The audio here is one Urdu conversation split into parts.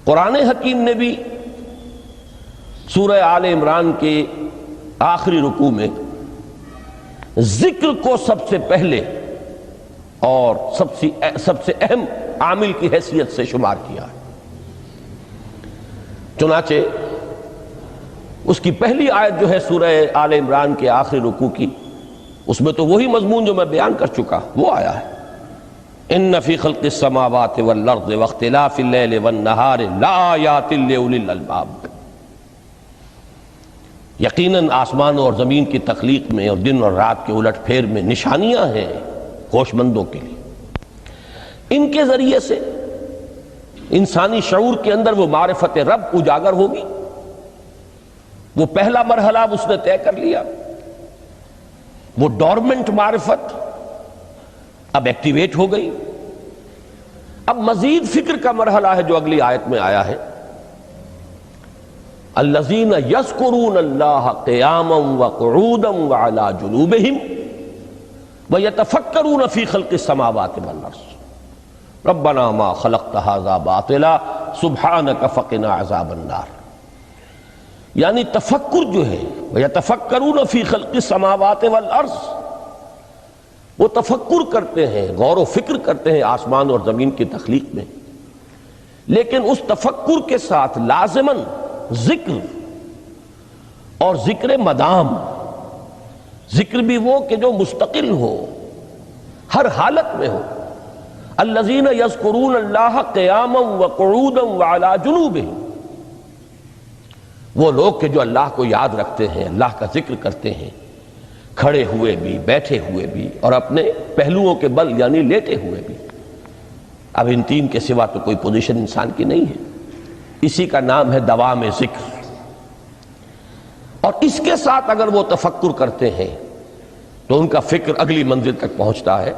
قرآن حکیم نے بھی سورہ آل عمران کے آخری رکوع میں ذکر کو سب سے پہلے اور سب سے اہم عامل کی حیثیت سے شمار کیا ہے۔ چنانچہ اس کی پہلی آیت جو ہے سورہ آل عمران کے آخری رکوع کی، اس میں تو وہی مضمون جو میں بیان کر چکا وہ آیا ہے، ان فی خلق السماوات والارض واختلاف اللیل والنہار لآیات لأولی الالباب۔ یقیناً آسمان اور زمین کی تخلیق میں اور دن اور رات کے الٹ پھیر میں نشانیاں ہیں ہوش مندوں کے لیے۔ ان کے ذریعے سے انسانی شعور کے اندر وہ معرفت رب اجاگر ہوگی۔ وہ پہلا مرحلہ اس نے طے کر لیا، وہ ڈورمنٹ معرفت اب ایکٹیویٹ ہو گئی۔ اب مزید فکر کا مرحلہ ہے جو اگلی آیت میں آیا ہے، الذین یذکرون اللہ قیاما وقعودا وعلی جنوبہم ویتفکرون فی خلق السماوات والارض ربنا ما خلقت ھذا باطلا سبحانک فقنا عذاب النار۔ یعنی تفکر جو ہے ویتفکرون فی خلق السماوات والارض، وہ تفکر کرتے ہیں، غور و فکر کرتے ہیں آسمان اور زمین کی تخلیق میں، لیکن اس تفکر کے ساتھ لازماً ذکر، اور ذکر مدام، ذکر بھی وہ کہ جو مستقل ہو، ہر حالت میں ہو۔ الذین یذکرون اللہ قیاما وقعودا وعلی جنوبہم، وہ لوگ کہ جو اللہ کو یاد رکھتے ہیں، اللہ کا ذکر کرتے ہیں، کھڑے ہوئے بھی، بیٹھے ہوئے بھی، اور اپنے پہلوؤں کے بل یعنی لیٹے ہوئے بھی۔ اب ان تین کے سوا تو کوئی پوزیشن انسان کی نہیں ہے، اسی کا نام ہے دوام ذکر۔ اور اس کے ساتھ اگر وہ تفکر کرتے ہیں تو ان کا فکر اگلی منزل تک پہنچتا ہے۔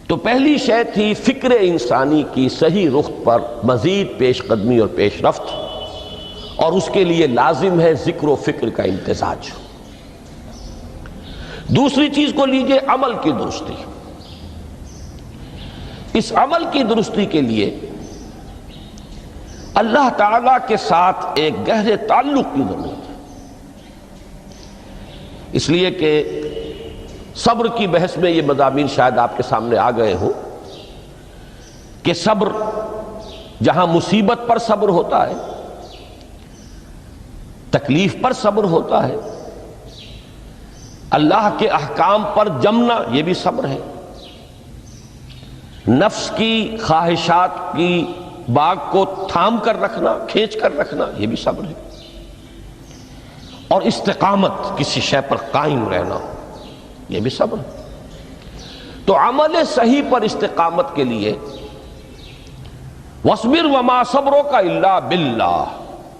تو پہلی شے تھی فکر انسانی کی صحیح رخ پر مزید پیش قدمی اور پیش رفت، اور اس کے لیے لازم ہے ذکر و فکر کا امتزاج۔ دوسری چیز کو لیجئے عمل کی درستی۔ اس عمل کی درستی کے لیے اللہ تعالیٰ کے ساتھ ایک گہرے تعلق کی ضرورت ہے، اس لیے کہ صبر کی بحث میں یہ مضامین شاید آپ کے سامنے آ گئے ہوں کہ صبر، جہاں مصیبت پر صبر ہوتا ہے، تکلیف پر صبر ہوتا ہے، اللہ کے احکام پر جمنا یہ بھی صبر ہے، نفس کی خواہشات کی باغ کو تھام کر رکھنا، کھینچ کر رکھنا یہ بھی صبر ہے، اور استقامت کسی شے پر قائم رہنا یہ بھی صبر ہے۔ تو عمل صحیح پر استقامت کے لیے وَاصْبِرْ وَمَا صَبْرُكَ إِلَّا بِاللَّهِ،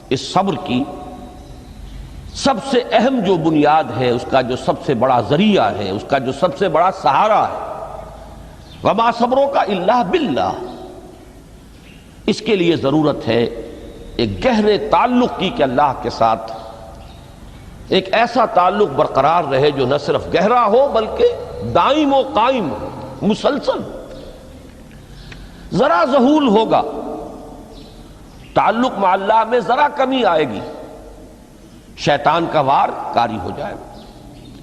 اس صبر کی سب سے اہم جو بنیاد ہے، اس کا جو سب سے بڑا ذریعہ ہے، اس کا جو سب سے بڑا سہارا ہے، وَمَا صَبْرُكَ إِلَّا بِاللَّهِ، اس کے لیے ضرورت ہے ایک گہرے تعلق کی کہ اللہ کے ساتھ ایک ایسا تعلق برقرار رہے جو نہ صرف گہرا ہو بلکہ دائم و قائم ہو، مسلسل۔ ذرا ذہول ہوگا، تعلق مع اللہ میں ذرا کمی آئے گی، شیطان کا وار کاری ہو جائے گا۔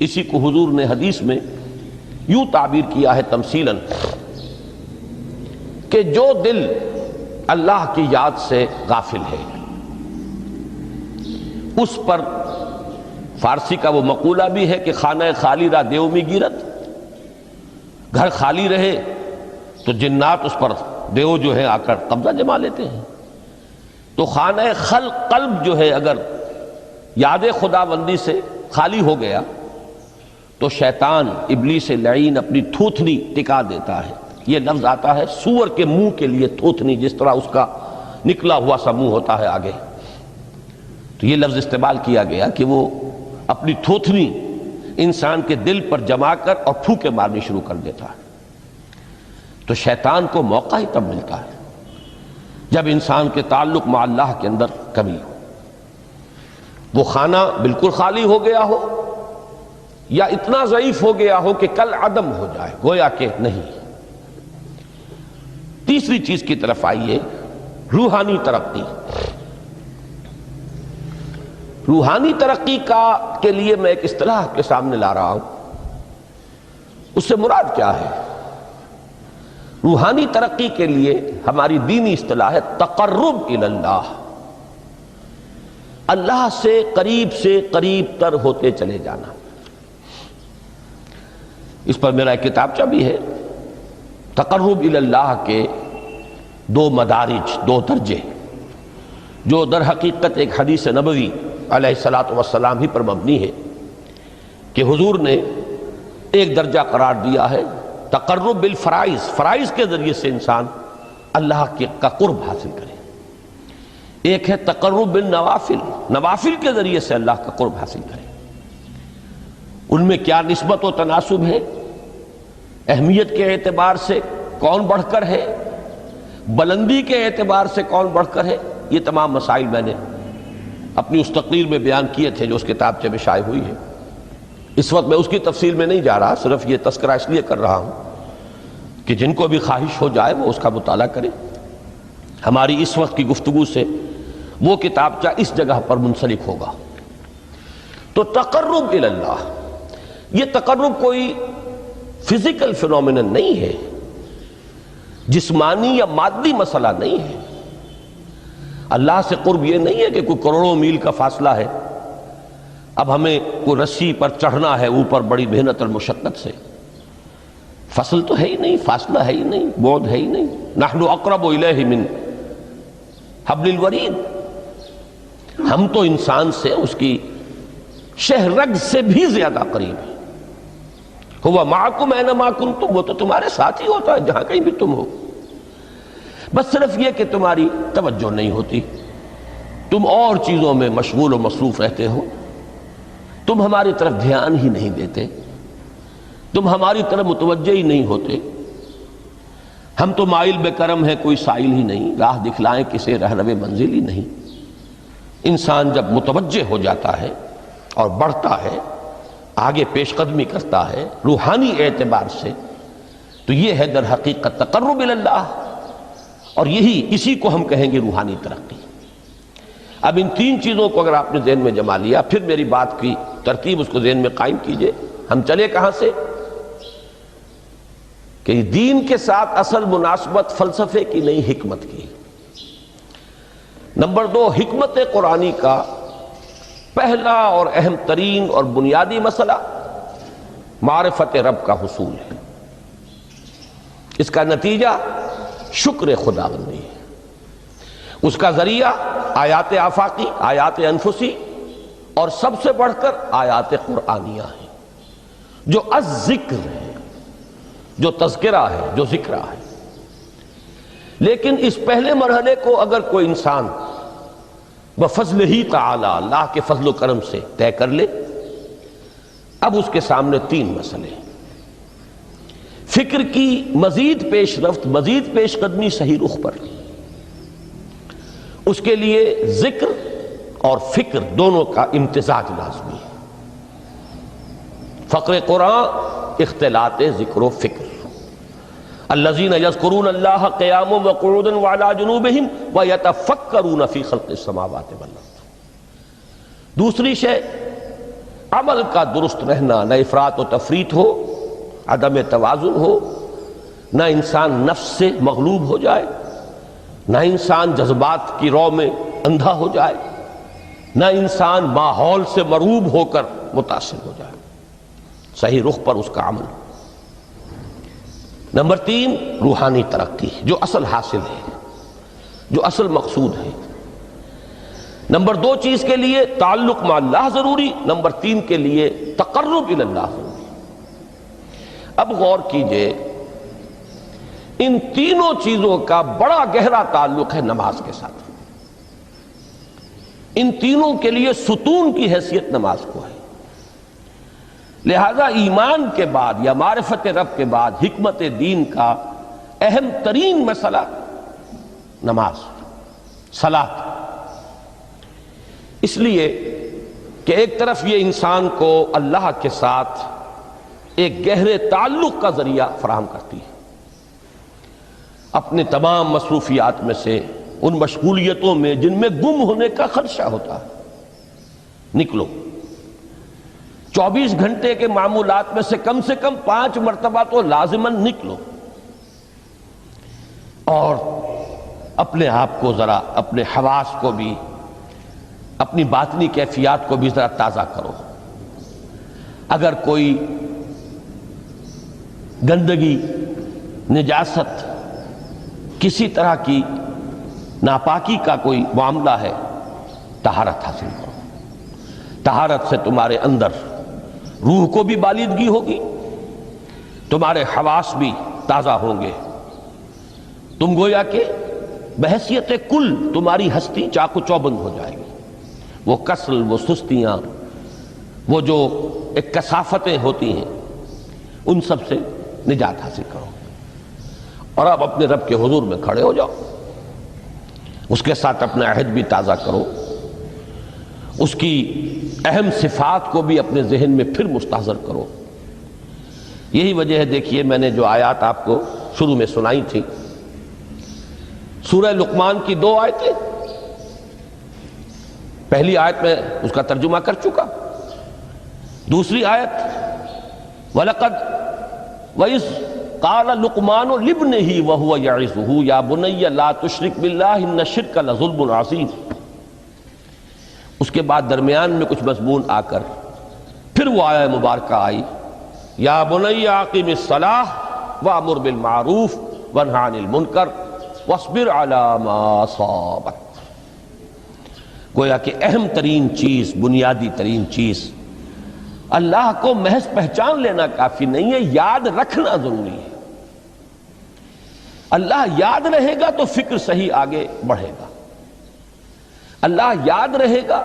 اسی کو حضور نے حدیث میں یوں تعبیر کیا ہے تمثیلاً کہ جو دل اللہ کی یاد سے غافل ہے، اس پر فارسی کا وہ مقولہ بھی ہے کہ خانہ خالی را دیو می گیرت، گھر خالی رہے تو جنات اس پر دیو جو ہے آ کر قبضہ جما لیتے ہیں۔ تو خانہ قلب جو ہے اگر یاد خدا بندی سے خالی ہو گیا تو شیطان ابلیس لعین اپنی تھوتنی ٹکا دیتا ہے۔ یہ لفظ آتا ہے سور کے منہ کے لیے تھوتنی، جس طرح اس کا نکلا ہوا سا منہ ہوتا ہے آگے، تو یہ لفظ استعمال کیا گیا کہ وہ اپنی تھوتنی انسان کے دل پر جما کر اور پھونکے مارنی شروع کر دیتا ہے۔ تو شیطان کو موقع ہی تب ملتا ہے جب انسان کے تعلق مع اللہ کے اندر کمی ہو، وہ خانہ بالکل خالی ہو گیا ہو یا اتنا ضعیف ہو گیا ہو کہ کل عدم ہو جائے، گویا کہ نہیں۔ تیسری چیز کی طرف آئیے روحانی ترقی، روحانی ترقی کے لیے میں ایک اصطلاح کے سامنے لا رہا ہوں، اس سے مراد کیا ہے؟ روحانی ترقی کے لیے ہماری دینی اصطلاح ہے تقرب الی اللہ، اللہ سے قریب تر ہوتے چلے جانا۔ اس پر میرا ایک کتابچہ بھی ہے، تقرب الی اللہ کے 2 مدارج، 2 درجے، جو در حقیقت ایک حدیث نبوی علیہ الصلوۃ والسلام ہی پر مبنی ہے کہ حضور نے ایک درجہ قرار دیا ہے تقرب بالفرائض، فرائض کے ذریعے سے انسان اللہ کا قرب حاصل کرے۔ ایک ہے تقرب بالنوافل، نوافل کے ذریعے سے اللہ کا قرب حاصل کرے۔ ان میں کیا نسبت و تناسب ہے، اہمیت کے اعتبار سے کون بڑھ کر ہے، بلندی کے اعتبار سے کون بڑھ کر ہے، یہ تمام مسائل میں نے اپنی اس تقریر میں بیان کیے تھے جو اس کتابچے میں شائع ہوئی ہے۔ اس وقت میں اس کی تفصیل میں نہیں جا رہا، صرف یہ تذکرہ اس لیے کر رہا ہوں کہ جن کو بھی خواہش ہو جائے وہ اس کا مطالعہ کرے۔ ہماری اس وقت کی گفتگو سے وہ کتابچہ اس جگہ پر منسلک ہوگا۔ تو تقرب الی اللہ، یہ تقرب کوئی فزیکل فینومینن نہیں ہے، جسمانی یا مادی مسئلہ نہیں ہے۔ اللہ سے قرب یہ نہیں ہے کہ کوئی کروڑوں میل کا فاصلہ ہے، اب ہمیں کوئی رسی پر چڑھنا ہے اوپر بڑی محنت اور مشقت سے، فصل تو ہے ہی نہیں، فاصلہ ہے ہی نہیں، بعد ہے ہی نہیں۔ نحن اقرب الیہ من حبل الورید، ہم تو انسان سے اس کی شہرگ سے بھی زیادہ قریب ہیں۔ ہوا معکم اینما کنتم، وہ تو تمہارے ساتھ ہی ہوتا ہے جہاں کہیں بھی تم ہو، بس صرف یہ کہ تمہاری توجہ نہیں ہوتی، تم اور چیزوں میں مشغول و مصروف رہتے ہو، تم ہماری طرف دھیان ہی نہیں دیتے، تم ہماری طرف متوجہ ہی نہیں ہوتے۔ ہم تو مائل بے کرم ہیں، کوئی سائل ہی نہیں، راہ دکھلائیں کسے رہنو منزل ہی نہیں۔ انسان جب متوجہ ہو جاتا ہے اور بڑھتا ہے، آگے پیش قدمی کرتا ہے روحانی اعتبار سے، تو یہ ہے در حقیقت تقرب الی اللہ، اور اسی کو ہم کہیں گے روحانی ترقی۔ اب ان 3 چیزوں کو اگر آپ نے ذہن میں جما لیا، پھر میری بات کی ترتیب اس کو ذہن میں قائم کیجئے۔ ہم چلے کہاں سے؟ کہ دین کے ساتھ اصل مناسبت فلسفے کی نہیں، حکمت کی۔ نمبر 2، حکمت قرآنی کا پہلا اور اہم ترین اور بنیادی مسئلہ معرفت رب کا حصول ہے، اس کا نتیجہ شکر خداوندی ہے، اس کا ذریعہ آیات آفاقی، آیات انفسی، اور سب سے بڑھ کر آیات قرآنیہ ہیں جو الذکر ہے، جو تذکرہ ہے، جو ذکرہ ہے۔ لیکن اس پہلے مرحلے کو اگر کوئی انسان بفضل ہی تعالی، اللہ کے فضل و کرم سے طے کر لے، اب اس کے سامنے 3 مسئلے، فکر کی مزید پیش رفت، مزید پیش قدمی صحیح رخ پر، اس کے لیے ذکر اور فکر دونوں کا امتزاج لازمی ہے۔ فقر قرآن اختلاط ذکر و فکر، الذین یذکرون اللہ قیاما وقعودا وعلی جنوبہم ویتفکرون فی خلق السماوات والارض۔ دوسری شے عمل کا درست رہنا، نہ افراط و تفریط ہو، عدم توازن ہو، نہ انسان نفس سے مغلوب ہو جائے، نہ انسان جذبات کی رو میں اندھا ہو جائے، نہ انسان ماحول سے مرعوب ہو کر متاثر ہو جائے، صحیح رخ پر اس کا عمل۔ نمبر 3، روحانی ترقی، جو اصل حاصل ہے، جو اصل مقصود ہے۔ نمبر 2 چیز کے لیے تعلق مع اللہ ضروری، نمبر 3 کے لیے تقرب الی اللہ ضروری۔ اب غور کیجئے، ان تینوں چیزوں کا بڑا گہرا تعلق ہے نماز کے ساتھ۔ ان تینوں کے لیے ستون کی حیثیت نماز کو ہے، لہذا ایمان کے بعد یا معرفت رب کے بعد حکمت دین کا اہم ترین مسئلہ نماز، صلاۃ۔ اس لیے کہ ایک طرف یہ انسان کو اللہ کے ساتھ ایک گہرے تعلق کا ذریعہ فراہم کرتی ہے، اپنے تمام مصروفیات میں سے ان مشغولیتوں میں جن میں گم ہونے کا خدشہ ہوتا ہے، نکلو۔ 24 گھنٹے کے معمولات میں سے کم 5 مرتبہ تو لازماً نکلو، اور اپنے آپ کو ذرا، اپنے حواس کو بھی، اپنی باطنی کیفیات کو بھی ذرا تازہ کرو۔ اگر کوئی گندگی، نجاست، کسی طرح کی ناپاکی کا کوئی معاملہ ہے، طہارت حاصل کرو۔ طہارت سے تمہارے اندر روح کو بھی بالیدگی ہوگی، تمہارے حواس بھی تازہ ہوں گے، تم گویا کہ بحیثیت کل تمہاری ہستی چاق و چوبند ہو جائے گی۔ وہ کسل، وہ سستیاں، وہ جو ایک کثافتیں ہوتی ہیں، ان سب سے نجات حاصل کرو، اور اب اپنے رب کے حضور میں کھڑے ہو جاؤ، اس کے ساتھ اپنا عہد بھی تازہ کرو، اس کی اہم صفات کو بھی اپنے ذہن میں پھر مستحضر کرو۔ یہی وجہ ہے، دیکھیے میں نے جو آیات آپ کو شروع میں سنائی تھی، سورہ لقمان کی 2 آیتیں، پہلی آیت میں اس کا ترجمہ کر چکا، دوسری آیت وَلَقَدْ وَإِذْ قَالَ لُقْمَانُ لِابْنِهِ وَهُوَ يَعِظُهُ يَا بُنَيَّ لَا تُشْرِكْ بِاللَّهِ إِنَّ الشِّرْكَ لَظُلْمٌ عَظِيمٌ۔ اس کے بعد درمیان میں کچھ مضمون آ کر پھر وہ آیہ مبارکہ آئی، یا بنی اقیم الصلاۃ وامر بالمعروف وانہی عن المنکر واصبر علی ما اصابک۔ گویا کہ اہم ترین چیز، بنیادی ترین چیز، اللہ کو محض پہچان لینا کافی نہیں ہے، یاد رکھنا ضروری ہے۔ اللہ یاد رہے گا تو فکر صحیح آگے بڑھے گا، اللہ یاد رہے گا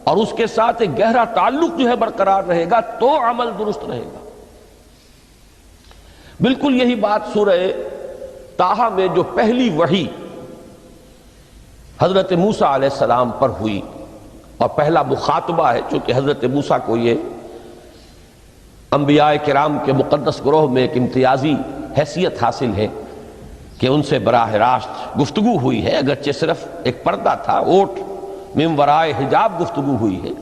اور اس کے ساتھ ایک گہرا تعلق جو ہے برقرار رہے گا تو عمل درست رہے گا۔ بالکل یہی بات سورہ طٰہٰ میں جو پہلی وحی حضرت موسیٰ علیہ السلام پر ہوئی، اور پہلا مخاطبہ ہے، چونکہ حضرت موسیٰ کو یہ انبیاء کرام کے مقدس گروہ میں ایک امتیازی حیثیت حاصل ہے کہ ان سے براہ راست گفتگو ہوئی ہے، اگرچہ صرف ایک پردہ تھا، اوٹ من ورائے حجاب گفتگو ہوئی ہے،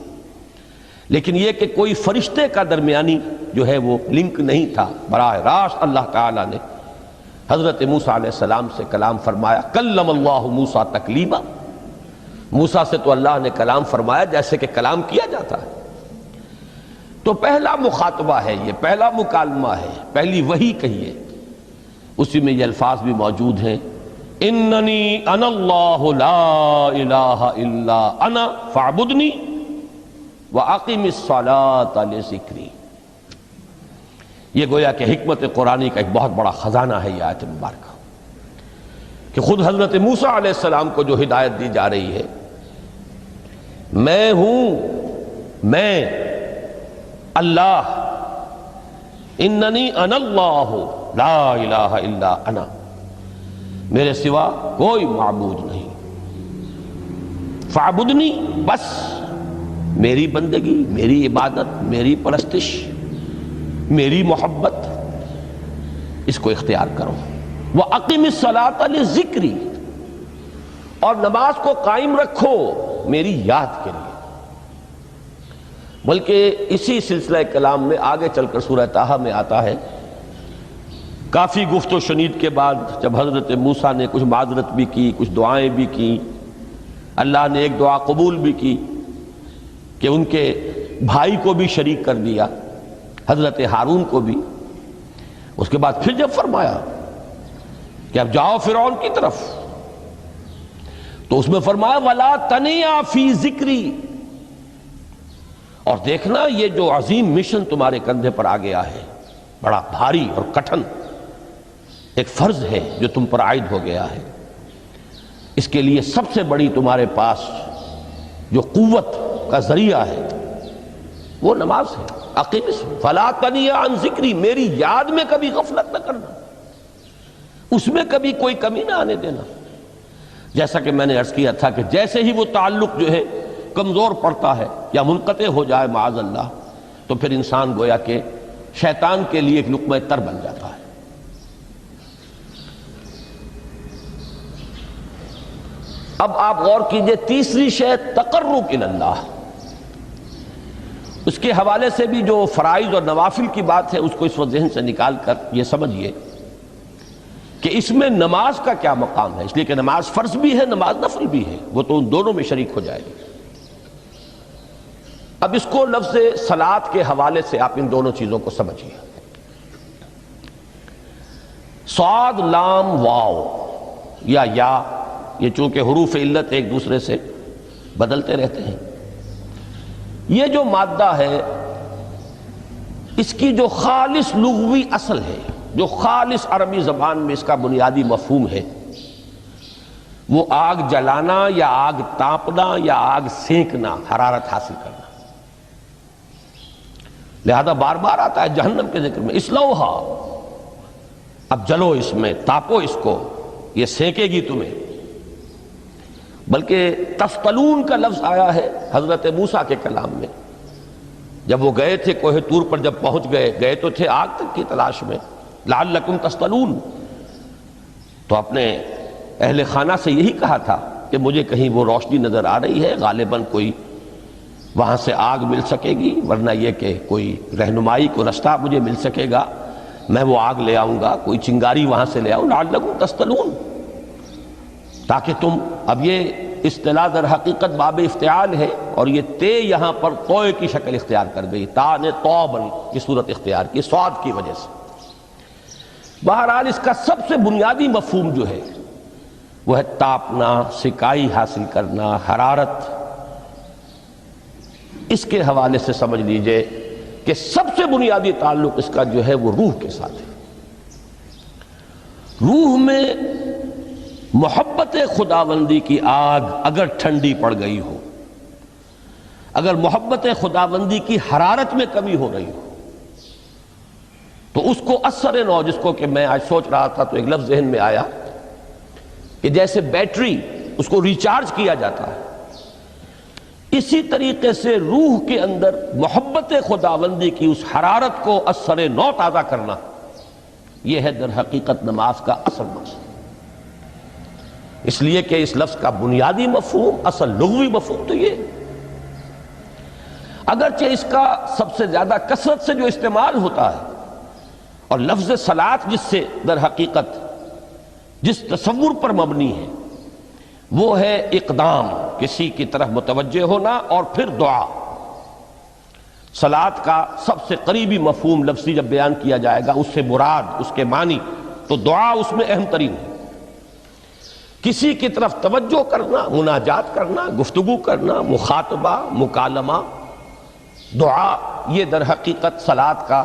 لیکن یہ کہ کوئی فرشتے کا درمیانی جو ہے وہ لنک نہیں تھا، براہ راست اللہ تعالیٰ نے حضرت موسیٰ علیہ السلام سے کلام فرمایا۔ کلم اللہ موسیٰ تکلیما، موسیٰ سے تو اللہ نے کلام فرمایا جیسے کہ کلام کیا جاتا ہے۔ تو پہلا مخاطبہ ہے، یہ پہلا مکالمہ ہے، پہلی وحی کہیے، اسی میں یہ الفاظ بھی موجود ہیں، اننی انا اللہ لا الہ الا انا فاعبدنی واقم الصلاۃ لذکری۔ یہ گویا کہ حکمت قرآنی کا ایک بہت بڑا خزانہ ہے یہ آیت مبارکہ، کہ خود حضرت موسیٰ علیہ السلام کو جو ہدایت دی جا رہی ہے، میں ہوں، میں اللہ، اننی انا اللہ لا الہ الا انا، میرے سوا کوئی معبود نہیں، فاعبدنی، بس میری بندگی، میری عبادت، میری پرستش، میری محبت، اس کو اختیار کرو۔ وَأَقِمِ الصَّلَاةَ لِذِكْرِي، اور نماز کو قائم رکھو میری یاد کے لیے۔ بلکہ اسی سلسلہ کلام میں آگے چل کر سورہ طٰہٰ میں آتا ہے، کافی گفت و شنید کے بعد جب حضرت موسیٰ نے کچھ معذرت بھی کی، کچھ دعائیں بھی کی، اللہ نے ایک دعا قبول بھی کی کہ ان کے بھائی کو بھی شریک کر دیا، حضرت ہارون کو بھی۔ اس کے بعد پھر جب فرمایا کہ اب جاؤ فرعون کی طرف، تو اس میں فرمایا وَلَا تَنِيَا فِي ذِكْرِي، اور دیکھنا یہ جو عظیم مشن تمہارے کندھے پر آ گیا ہے، بڑا بھاری اور کٹھن ایک فرض ہے جو تم پر عائد ہو گیا ہے، اس کے لیے سب سے بڑی تمہارے پاس جو قوت کا ذریعہ ہے وہ نماز ہے۔ اقیم فلا تنیا عن ذکری، میری یاد میں کبھی غفلت نہ کرنا، اس میں کبھی کوئی کمی نہ آنے دینا۔ جیسا کہ میں نے عرض کیا تھا کہ جیسے ہی وہ تعلق جو ہے کمزور پڑتا ہے یا منقطع ہو جائے معاذ اللہ، تو پھر انسان گویا کہ شیطان کے لیے ایک لقمہ تر بن جاتا ہے۔ اب آپ غور کیجئے، تیسری شے تقرب الی اللہ، اس کے حوالے سے بھی جو فرائض اور نوافل کی بات ہے اس کو اس وقت ذہن سے نکال کر یہ سمجھیے کہ اس میں نماز کا کیا مقام ہے، اس لیے کہ نماز فرض بھی ہے، نماز نفل بھی ہے، وہ تو ان دونوں میں شریک ہو جائے گی۔ اب اس کو لفظ صلاۃ کے حوالے سے آپ ان دونوں چیزوں کو سمجھیے۔ صاد لام واو یا یہ چونکہ حروف علت ایک دوسرے سے بدلتے رہتے ہیں، یہ جو مادہ ہے اس کی جو خالص لغوی اصل ہے، جو خالص عربی زبان میں اس کا بنیادی مفہوم ہے، وہ آگ جلانا یا آگ تاپنا یا آگ سینکنا، حرارت حاصل کرنا۔ لہذا بار بار آتا ہے جہنم کے ذکر میں، اسلوہا، اب جلو اس میں، تاپو اس کو، یہ سینکے گی تمہیں۔ بلکہ تفتلون کا لفظ آیا ہے حضرت موسیٰ کے کلام میں، جب وہ گئے تھے کوہ طور پر، جب پہنچ گئے تو تھے آگ تک کی تلاش میں، لعلکم تفتلون، تو اپنے اہل خانہ سے یہی کہا تھا کہ مجھے کہیں وہ روشنی نظر آ رہی ہے، غالباً کوئی وہاں سے آگ مل سکے گی، ورنہ یہ کہ کوئی رہنمائی کو رستہ مجھے مل سکے گا، میں وہ آگ لے آؤں گا، کوئی چنگاری وہاں سے لے آؤں، لعلکم تفتلون، تاکہ تم، اب یہ اصطلاح در حقیقت باب افتعال ہے، اور یہ تے یہاں پر توئے کی شکل اختیار کر گئی، تا نے توبن کی صورت اختیار کی صاد کی وجہ سے۔ بہرحال اس کا سب سے بنیادی مفہوم جو ہے وہ ہے تاپنا، سکائی حاصل کرنا، حرارت۔ اس کے حوالے سے سمجھ لیجئے کہ سب سے بنیادی تعلق اس کا جو ہے وہ روح کے ساتھ ہے۔ روح میں محبت خداوندی کی آگ اگر ٹھنڈی پڑ گئی ہو، اگر محبت خداوندی کی حرارت میں کمی ہو رہی ہو، تو اس کو اثر نو، جس کو کہ میں آج سوچ رہا تھا تو ایک لفظ ذہن میں آیا کہ جیسے بیٹری اس کو ریچارج کیا جاتا ہے، اسی طریقے سے روح کے اندر محبت خداوندی کی اس حرارت کو اثر نو تازہ کرنا، یہ ہے در حقیقت نماز کا اصل مقصد۔ اس لیے کہ اس لفظ کا بنیادی مفہوم، اصل لغوی مفہوم تو یہ، اگرچہ اس کا سب سے زیادہ کثرت سے جو استعمال ہوتا ہے، اور لفظ صلاۃ جس سے در حقیقت جس تصور پر مبنی ہے وہ ہے اقدام، کسی کی طرف متوجہ ہونا اور پھر دعا۔ صلاۃ کا سب سے قریبی مفہوم لفظی جب بیان کیا جائے گا، اس سے مراد، اس کے معنی، تو دعا اس میں اہم ترین ہے۔ کسی کی طرف توجہ کرنا، مناجات کرنا، گفتگو کرنا، مخاطبہ، مکالمہ، دعا، یہ در حقیقت صلاۃ کا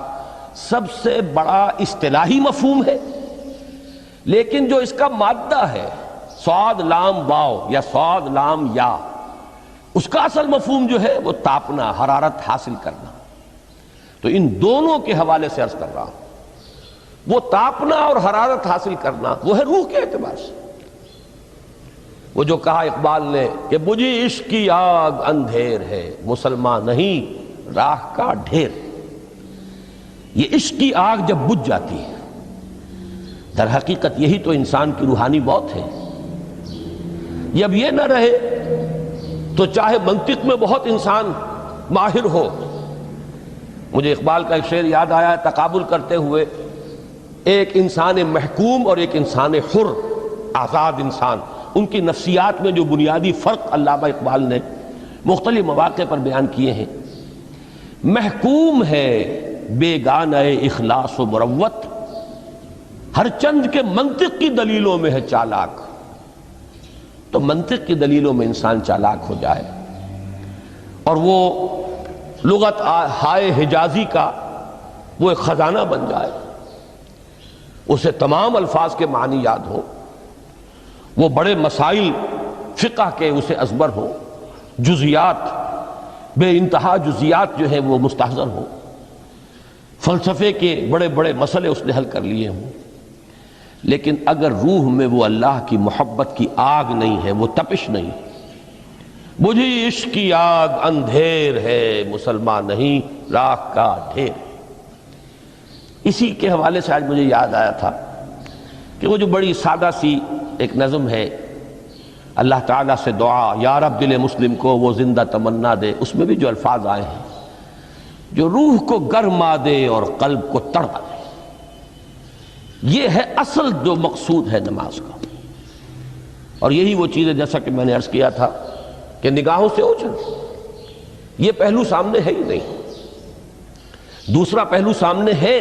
سب سے بڑا اصطلاحی مفہوم ہے۔ لیکن جو اس کا مادہ ہے، صاد لام واو یا صاد لام یا، اس کا اصل مفہوم جو ہے وہ تاپنا، حرارت حاصل کرنا۔ تو ان دونوں کے حوالے سے عرض کر رہا ہوں، وہ تاپنا اور حرارت حاصل کرنا وہ ہے روح کے اعتبار سے۔ وہ جو کہا اقبال نے کہ بجھی عشق کی آگ اندھیر ہے، مسلمان نہیں راہ کا ڈھیر۔ یہ عشق کی آگ جب بجھ جاتی ہے، در حقیقت یہی تو انسان کی روحانی موت ہے۔ جب یہ نہ رہے تو چاہے منطق میں بہت انسان ماہر ہو، مجھے اقبال کا ایک شعر یاد آیا، تقابل کرتے ہوئے ایک انسان محکوم اور ایک انسان حر، آزاد انسان، ان کی نفسیات میں جو بنیادی فرق علامہ اقبال نے مختلف مواقع پر بیان کیے ہیں۔ محکوم ہے بیگانہ اخلاص و مروت، ہر چند کے منطق کی دلیلوں میں ہے چالاک۔ تو منطق کی دلیلوں میں انسان چالاک ہو جائے اور وہ لغت ہائے حجازی کا وہ ایک خزانہ بن جائے، اسے تمام الفاظ کے معنی یاد ہو، وہ بڑے مسائل فقہ کے اسے ازبر ہو، جزیات، بے انتہا جزیات جو ہیں وہ مستحضر ہو، فلسفے کے بڑے بڑے مسئلے اس نے حل کر لیے ہوں، لیکن اگر روح میں وہ اللہ کی محبت کی آگ نہیں ہے، وہ تپش نہیں، بجھی عشق کی آگ اندھیر ہے، مسلمان نہیں راہ کا ڈھیر۔ اسی کے حوالے سے آج مجھے یاد آیا تھا کہ وہ جو بڑی سادہ سی ایک نظم ہے، اللہ تعالیٰ سے دعا، یا رب دل مسلم کو وہ زندہ تمنا دے، اس میں بھی جو الفاظ آئے ہیں جو روح کو گرما دے اور قلب کو تڑپا دے، یہ ہے اصل جو مقصود ہے نماز کا۔ اور یہی وہ چیز ہے جیسا کہ میں نے عرض کیا تھا کہ نگاہوں سے اوجھل، یہ پہلو سامنے ہے ہی نہیں۔ دوسرا پہلو سامنے ہے،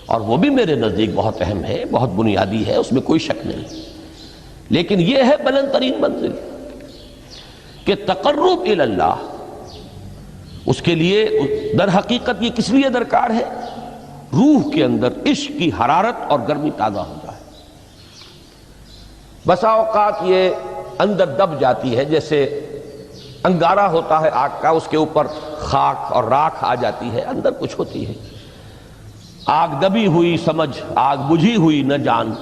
اور وہ بھی میرے نزدیک بہت اہم ہے، بہت بنیادی ہے، اس میں کوئی شک نہیں، لیکن یہ ہے بلند ترین منزل کہ تقرب الی اللہ، اس کے لیے در حقیقت یہ کس لیے درکار ہے؟ روح کے اندر عشق کی حرارت اور گرمی تازہ ہو جائے۔ بسا اوقات یہ اندر دب جاتی ہے، جیسے انگارہ ہوتا ہے آگ کا، اس کے اوپر خاک اور راکھ آ جاتی ہے، اندر کچھ ہوتی ہے، آگ دبی ہوئی سمجھ، آگ بجھی ہوئی نہ جان،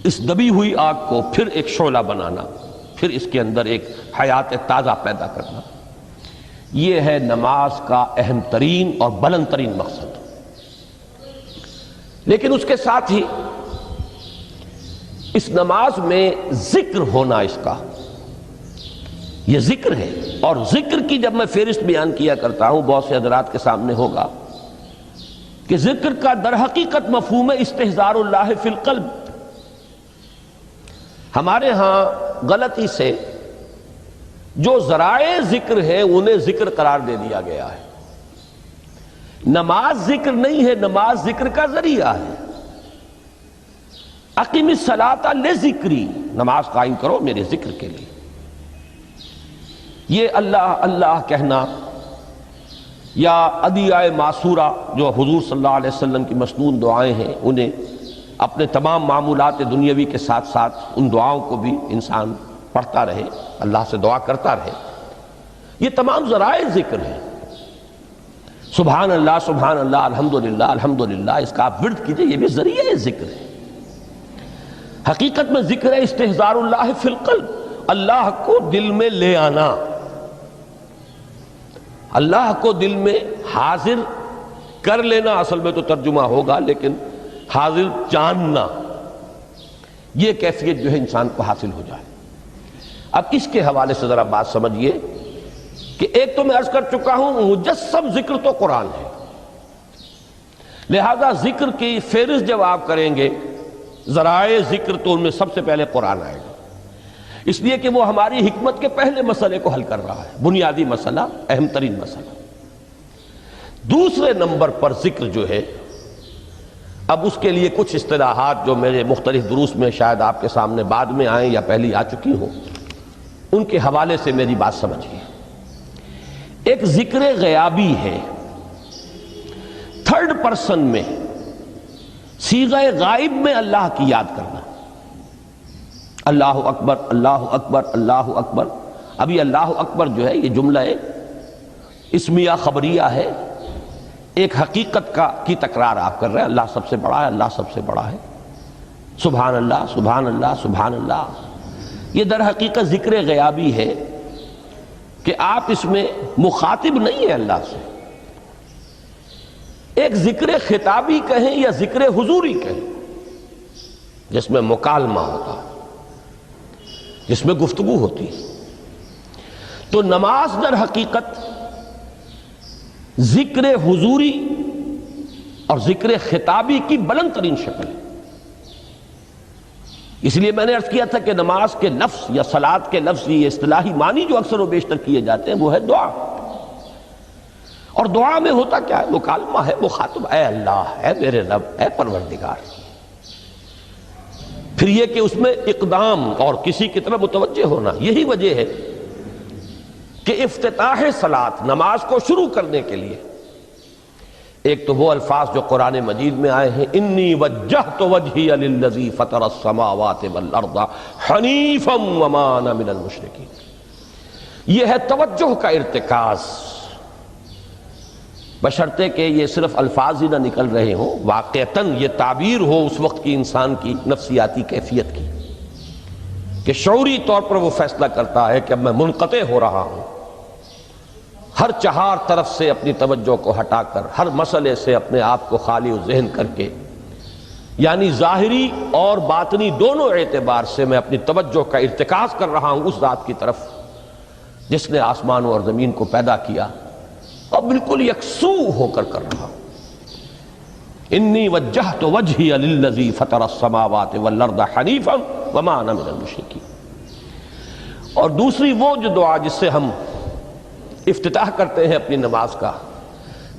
اس دبی ہوئی آگ کو پھر ایک شعلہ بنانا، پھر اس کے اندر ایک حیات تازہ پیدا کرنا، یہ ہے نماز کا اہم ترین اور بلند ترین مقصد۔ لیکن اس کے ساتھ ہی اس نماز میں ذکر ہونا، اس کا یہ ذکر ہے، اور ذکر کی جب میں فہرست بیان کیا کرتا ہوں بہت سے حضرات کے سامنے ہوگا کہ ذکر کا در حقیقت مفہوم ہے استحضار اللہ فی القلب۔ ہمارے ہاں غلطی سے جو ذرائع ذکر ہیں انہیں ذکر قرار دے دیا گیا ہے۔ نماز ذکر نہیں ہے، نماز ذکر کا ذریعہ ہے۔ اقیم الصلاۃ لذکری، نماز قائم کرو میرے ذکر کے لیے۔ یہ اللہ اللہ کہنا یا ادعیہ معصورہ جو حضور صلی اللہ علیہ وسلم کی مسنون دعائیں ہیں، انہیں اپنے تمام معمولات دنیاوی کے ساتھ ساتھ ان دعاؤں کو بھی انسان پڑھتا رہے، اللہ سے دعا کرتا رہے، یہ تمام ذرائع ذکر ہیں۔ سبحان اللہ الحمدللہ الحمدللہ، اس کا آپ ورد کیجئے، یہ بھی ذریعہ ذکر ہے۔ حقیقت میں ذکر ہے استحضار اللہ فی القلب، اللہ کو دل میں لے آنا، اللہ کو دل میں حاضر کر لینا، اصل میں تو ترجمہ ہوگا، لیکن حاضر جاننا، یہ کیفیت جو ہے انسان کو حاصل ہو جائے۔ اب اس کے حوالے سے ذرا بات سمجھیے کہ ایک تو میں عرض کر چکا ہوں مجسم ذکر تو قرآن ہے، لہذا ذکر کی فہرست جب آپ کریں گے ذرائع ذکر تو ان میں سب سے پہلے قرآن آئے گا، اس لیے کہ وہ ہماری حکمت کے پہلے مسئلے کو حل کر رہا ہے، بنیادی مسئلہ، اہم ترین مسئلہ۔ دوسرے نمبر پر ذکر جو ہے، اب اس کے لیے کچھ اصطلاحات جو میرے مختلف دروس میں شاید آپ کے سامنے بعد میں آئیں یا پہلی آ چکی ہوں، ان کے حوالے سے میری بات سمجھیے۔ ایک ذکر غیابی ہے، تھرڈ پرسن میں، صیغہ غائب میں اللہ کی یاد کرنا، اللہ اکبر اللہ اکبر اللہ اکبر۔ ابھی اللہ اکبر جو ہے یہ جملہ اسمیہ خبریہ ہے، ایک حقیقت کی تکرار آپ کر رہے ہیں، اللہ سب سے بڑا ہے، اللہ سب سے بڑا ہے، سبحان اللہ سبحان اللہ سبحان اللہ۔ یہ در حقیقت ذکر غیابی ہے کہ آپ اس میں مخاطب نہیں ہیں اللہ سے، ایک ذکر خطابی کہیں یا ذکر حضوری کہیں، جس میں مکالمہ ہوتا ہے، جس میں گفتگو ہوتی ہے۔ تو نماز در حقیقت ذکر حضوری اور ذکر خطابی کی بلند ترین شکل ہے۔ اس لیے میں نے عرض کیا تھا کہ نماز کے لفظ یا صلاۃ کے لفظ، یہ اصطلاحی معنی جو اکثر و بیشتر کیے جاتے ہیں وہ ہے دعا، اور دعا میں ہوتا کیا ہے؟ مکالمہ ہے، مخاطب، اے اللہ، اے میرے رب، اے پروردگار۔ پھر یہ کہ اس میں اقدام اور کسی کی طرف متوجہ ہونا، یہی وجہ ہے کہ افتتاح صلاۃ، نماز کو شروع کرنے کے لیے ایک تو وہ الفاظ جو قرآن مجید میں آئے ہیں، انی وجہت وجہی للذی فطر السماوات والارض حنیفا وما انا من المشرکین، یہ ہے توجہ کا ارتکاز، بشرطے کہ یہ صرف الفاظ ہی نہ نکل رہے ہوں، واقعتاً یہ تعبیر ہو اس وقت کی انسان کی نفسیاتی کیفیت کی، کہ شعوری طور پر وہ فیصلہ کرتا ہے کہ اب میں منقطع ہو رہا ہوں، ہر چہار طرف سے اپنی توجہ کو ہٹا کر، ہر مسئلے سے اپنے آپ کو خالی و ذہن کر کے یعنی ظاہری اور باطنی دونوں اعتبار سے میں اپنی توجہ کا ارتکاز کر رہا ہوں اس ذات کی طرف جس نے آسمانوں اور زمین کو پیدا کیا، اور بالکل یکسو ہو کر رہا ہوں۔ انی وجہت وجہی للذی فطر السماوات والارض حنیفا وما انا من المشرکین۔ اور دوسری وہ جو دعا جس سے ہم افتتاح کرتے ہیں اپنی نماز کا،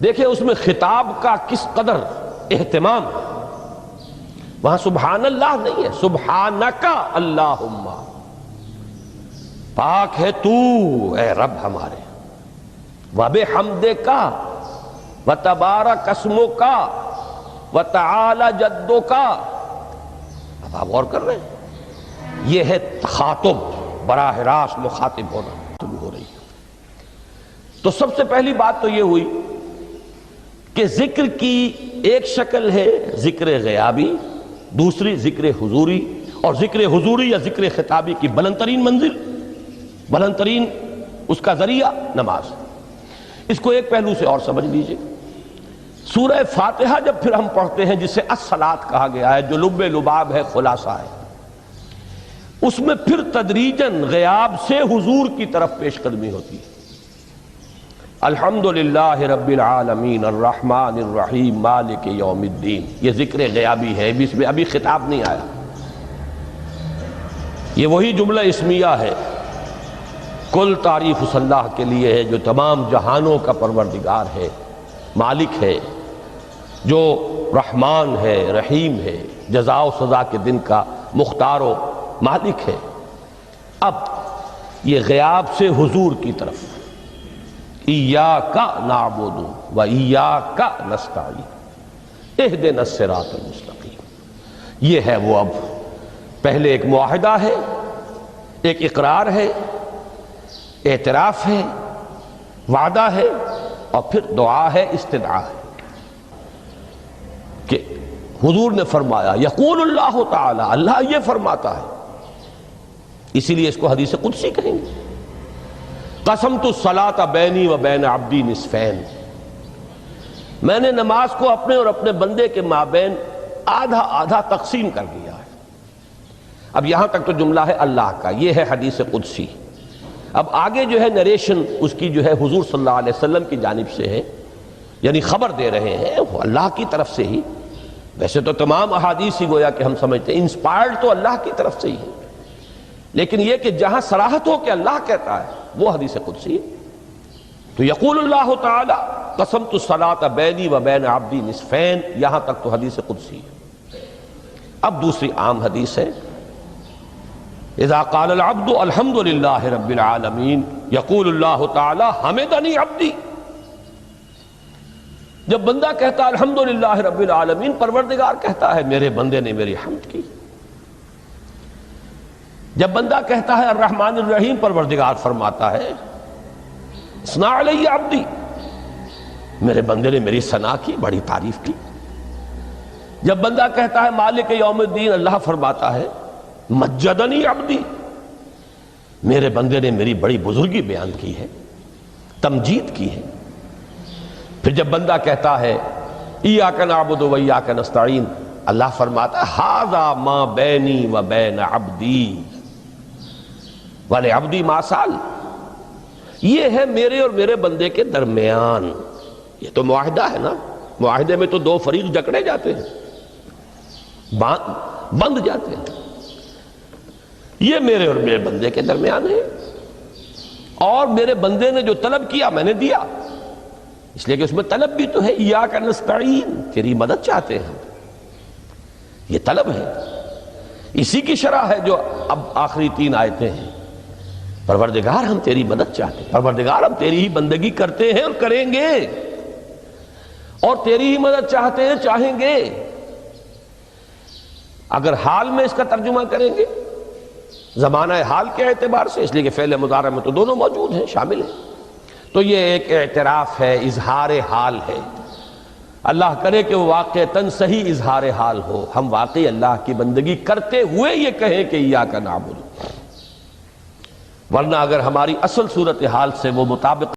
دیکھیں اس میں خطاب کا کس قدر اہتمام، وہاں سبحان اللہ نہیں ہے، سبحانک اللہم، پاک ہے تو اے رب ہمارے، وبحمدک وتبارک اسمک وتعالی جدک۔ اب آپ غور کر رہے ہیں، یہ ہے تخاطب، براہ راست مخاطب ہونا شروع ہو رہی ہے۔ تو سب سے پہلی بات تو یہ ہوئی کہ ذکر کی ایک شکل ہے ذکر غیابی، دوسری ذکر حضوری، اور ذکر حضوری یا ذکر خطابی کی بلند ترین منزل، بلند ترین اس کا ذریعہ نماز۔ اس کو ایک پہلو سے اور سمجھ لیجئے، سورہ فاتحہ جب پھر ہم پڑھتے ہیں جسے الصلاۃ کہا گیا ہے، جو لب لباب ہے، خلاصہ ہے، اس میں پھر تدریجاً غیاب سے حضور کی طرف پیش قدمی ہوتی ہے۔ الحمدللہ رب العالمین الرحمن الرحیم مالک یوم الدین، یہ ذکر غیابی ہے، اس میں ابھی خطاب نہیں آیا، یہ وہی جملہ اسمیہ ہے۔ کل تعریف اس اللہ کے لیے ہے جو تمام جہانوں کا پروردگار ہے، مالک ہے، جو رحمان ہے، رحیم ہے، جزا و سزا کے دن کا مختار و مالک ہے۔ اب یہ غیاب سے حضور کی طرف، ایاک نعبد و ایاک نستعین اہدنا الصراط المستقیم، یہ ہے وہ۔ اب پہلے ایک معاہدہ ہے، ایک اقرار ہے، اعتراف ہے، وعدہ ہے، اور پھر دعا ہے، استدعا ہے کہ حضور نے فرمایا، یقول اللہ تعالی، اللہ یہ فرماتا ہے، اسی لیے اس کو حدیث قدسی کہیں گے۔ قسمت الصلاۃ بینی و بین عبدی نصفین، میں نے نماز کو اپنے اور اپنے بندے کے مابین آدھا آدھا تقسیم کر دیا ہے۔ اب یہاں تک تو جملہ ہے اللہ کا، یہ ہے حدیث قدسی۔ اب آگے جو ہے نریشن اس کی جو ہے حضور صلی اللہ علیہ وسلم کی جانب سے ہے، یعنی خبر دے رہے ہیں وہ اللہ کی طرف سے ہی۔ ویسے تو تمام احادیث ہی گویا کہ ہم سمجھتے ہیں انسپائرڈ تو اللہ کی طرف سے ہی ہے، لیکن یہ کہ جہاں صراحت ہو کہ اللہ کہتا ہے وہ حدیث قدسی ہے۔ تو یقول اللہ تعالی قسمت الصلاۃ بینی و بین عبدی نصفین، یہاں تک تو حدیث قدسی ہے۔ اب دوسری عام حدیث ہے، اذا قال العبد الحمد للہ رب العالمین یقول اللہ تعالی حمدنی عبدی، جب بندہ کہتا ہے الحمدللہ رب العالمین، پروردگار کہتا ہے میرے بندے نے میری حمد کی۔ جب بندہ کہتا ہے الرحمن الرحیم، پروردگار فرماتا ہے اثنا علی عبدی، میرے بندے نے میری ثنا کی، بڑی تعریف کی۔ جب بندہ کہتا ہے مالک یوم الدین، اللہ فرماتا ہے مجدنی عبدی، میرے بندے نے میری بڑی بزرگی بیان کی ہے، تمجید کی ہے۔ پھر جب بندہ کہتا ہے ایاک نعبد و ایاک نستعین، اللہ فرماتا ہے ھذا ما بینی و بین عبدی ولعبدی ما سأل، یہ ہے میرے اور میرے بندے کے درمیان۔ یہ تو معاہدہ ہے نا، معاہدے میں تو دو فریق جکڑے جاتے ہیں، بند جاتے ہیں، یہ میرے اور میرے بندے کے درمیان ہے، اور میرے بندے نے جو طلب کیا میں نے دیا، اس لیے کہ اس میں طلب بھی تو ہے، ایاک نستعین، تیری مدد چاہتے ہیں، یہ طلب ہے۔ اسی کی شرح ہے جو اب آخری تین آیتیں ہیں، پروردگار ہم تیری مدد چاہتے ہیں، پروردگار ہم تیری ہی بندگی کرتے ہیں اور کریں گے، اور تیری ہی مدد چاہتے ہیں، چاہیں گے۔ اگر حال میں اس کا ترجمہ کریں گے زمانہ حال کے اعتبار سے، اس لیے کہ فعل مضارع میں تو دونوں موجود ہیں، شامل ہیں، تو یہ ایک اعتراف ہے، اظہار حال ہے۔ اللہ کرے کہ وہ واقعتاً صحیح اظہار حال ہو، ہم واقعی اللہ کی بندگی کرتے ہوئے یہ کہیں کہ ایاک نعبد، ورنہ اگر ہماری اصل صورتحال سے وہ مطابق